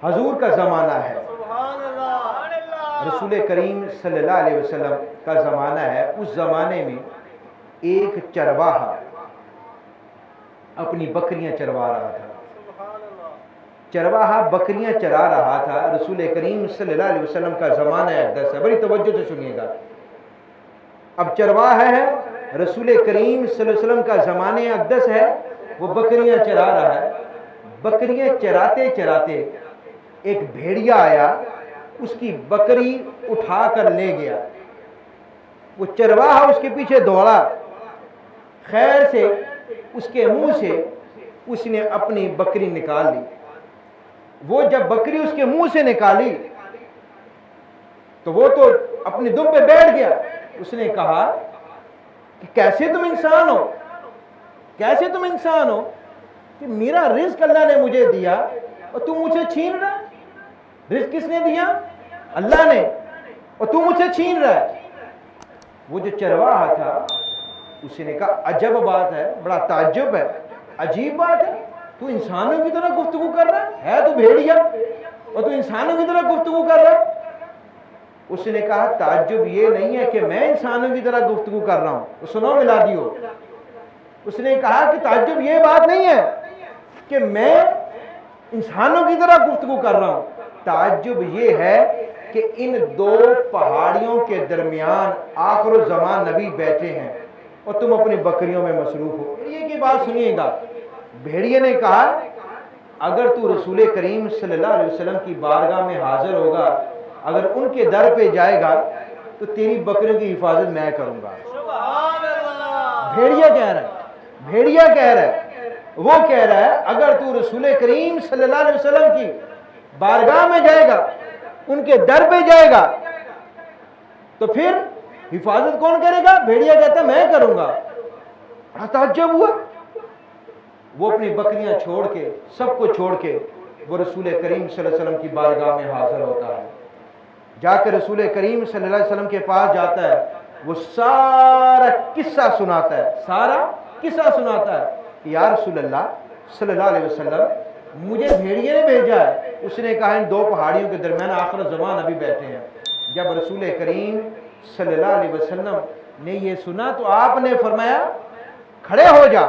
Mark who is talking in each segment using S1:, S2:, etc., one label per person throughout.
S1: حضور کا زمانہ ہے، رسول کریم صلی اللہ علیہ وسلم کا زمانہ ہے۔ اس زمانے میں ایک چرواہا اپنی بکریاں چروا رہا تھا، چرواہا بکریاں چرا رہا تھا۔ رسول کریم صلی اللہ علیہ وسلم کا زمانہ اقدس ہے، بڑی توجہ سے سنیے گا۔ اب چرواہا ہے، رسول کریم صلی اللہ علیہ وسلم کا زمانہ اقدس ہے، وہ بکریاں چرا رہا ہے۔ بکریاں چراتے چراتے ایک بھیڑیا آیا، اس کی بکری اٹھا کر لے گیا۔ وہ چرواہا اس کے پیچھے دوڑا، خیر سے اس کے منہ سے اس نے اپنی بکری نکال لی۔ وہ جب بکری اس کے منہ سے نکالی تو وہ تو اپنی دم پہ بیٹھ گیا۔ اس نے کہا کہ کیسے تم انسان ہو، کیسے تم انسان ہو کہ میرا رزق اللہ نے مجھے دیا اور تم مجھے چھین رہا ہے؟ رزق کس نے دیا؟ اللہ نے، اور تم مجھے چھین رہا ہے۔ وہ جو چرواہا تھا اس نے کہا عجب بات ہے، بڑا تعجب ہے، عجیب بات ہے، تو انسانوں کی طرح گفتگو کر رہا ہے تو بھیڑیا اور تو انسانوں کی طرح گفتگو کر رہا ہے۔ اس نے کہا تعجب یہ نہیں ہے کہ میں انسانوں کی طرح گفتگو کر رہا ہوں، سنو ملا دیو۔ اس نے کہا کہ تعجب یہ بات نہیں ہے کہ میں انسانوں کی طرح گفتگو کر رہا ہوں، تعجب یہ ہے کہ ان دو پہاڑیوں کے درمیان آخر الزمان نبی بیٹھے ہیں اور تم اپنی بکریوں میں مصروف ہو۔ یہ کی بات سنیے گا۔ بھیڑیے نے کہا اگر تو رسول کریم صلی اللہ علیہ وسلم کی بارگاہ میں حاضر ہوگا، اگر ان کے در پہ جائے گا تو تیری بکریوں کی حفاظت میں کروں گا۔ بھیڑیا کہہ رہا ہے، بھیڑیا کہہ رہا ہے، وہ کہہ رہا ہے اگر تو رسول کریم صلی اللہ علیہ وسلم کی بارگاہ میں جائے گا، ان کے در پہ جائے گا تو پھر حفاظت کون کرے گا؟ بھیڑیا کہتا ہے میں کروں گا۔ بڑا تعجب ہوا۔ وہ اپنی بکریاں چھوڑ کے، سب کو چھوڑ کے وہ رسول کریم صلی اللہ علیہ وسلم کی بارگاہ میں حاضر ہوتا ہے۔ جا کے رسول کریم صلی اللہ علیہ وسلم کے پاس جاتا ہے، وہ سارا قصہ سناتا ہے، سارا قصہ سناتا ہے کہ یا رسول اللہ صلی اللہ علیہ وسلم مجھے بھیڑیے نے بھیجا ہے۔ اس نے کہا ان دو پہاڑیوں کے درمیان آخر زمان ابھی بیٹھے ہیں۔ جب رسول کریم صلی اللہ علیہ وسلم نے یہ سنا تو آپ نے فرمایا کھڑے ہو جا،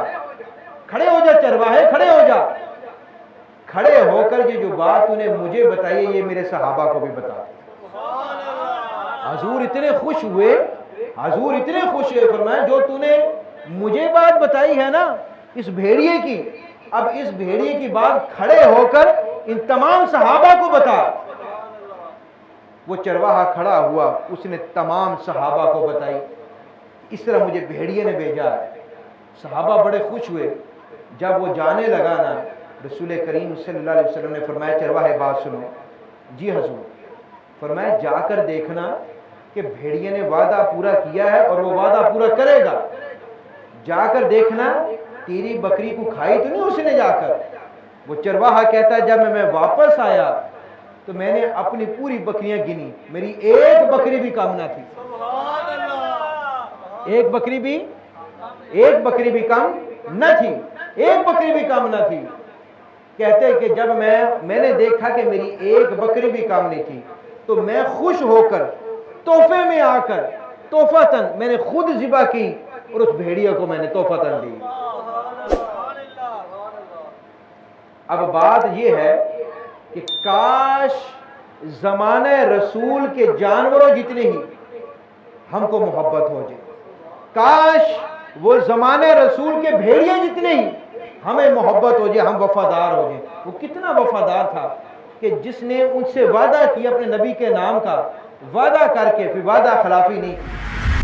S1: کھڑے ہو جا چرواہے، کھڑے ہو جا، کھڑے ہو کر یہ جو بات انہیں مجھے بتائی یہ میرے صحابہ کو بھی بتا۔ حضور اتنے خوش ہوئے، حضور اتنے خوش ہوئے، فرمایا جو تو نے مجھے بات بتائی ہے نا اس بھیڑیے کی، اب اس بھیڑیے کی بات کھڑے ہو کر ان تمام صحابہ کو بتا۔ وہ چرواہا کھڑا ہوا، اس نے تمام صحابہ کو بتائی اس طرح مجھے بھیڑیے نے بھیجا ہے۔ صحابہ بڑے خوش ہوئے۔ جب وہ جانے لگا نا رسول کریم صلی اللہ علیہ وسلم نے فرمایا چرواہے بات سنو۔ جی حضور۔ فرمایا جا کر دیکھنا کہ بھیڑیے نے وعدہ پورا کیا ہے اور وہ وعدہ پورا کرے گا، جا کر دیکھنا تیری بکری کو کھائی تو نہیں اس نے جا کر۔ وہ چرواہا کہتا ہے جب میں واپس آیا تو میں نے اپنی پوری بکریاں گنی، میری ایک بکری بھی کم نہ تھی، ایک بکری بھی کم نہ تھی، ایک بکری بھی کم نہ تھی۔ کہتے کہ جب میں نے دیکھا کہ میری ایک بکری بھی کم نہیں تھی تو میں خوش ہو کر تحفے میں آ کر تحفتاً میں نے خود ذبح کی اور اس بھیڑیا کو میں نے تحفتاً دی۔ اب بات یہ ہے کہ کاش زمانہ رسول کے جانوروں جتنے ہی ہم کو محبت ہو جائے، کاش وہ زمانہ رسول کے بھیڑیے جتنے ہی ہمیں محبت ہو جائے، ہم وفادار ہو جائیں۔ وہ کتنا وفادار تھا کہ جس نے ان سے وعدہ کیا اپنے نبی کے نام کا، وعدہ کر کے پھر وعدہ خلافی نہیں کی۔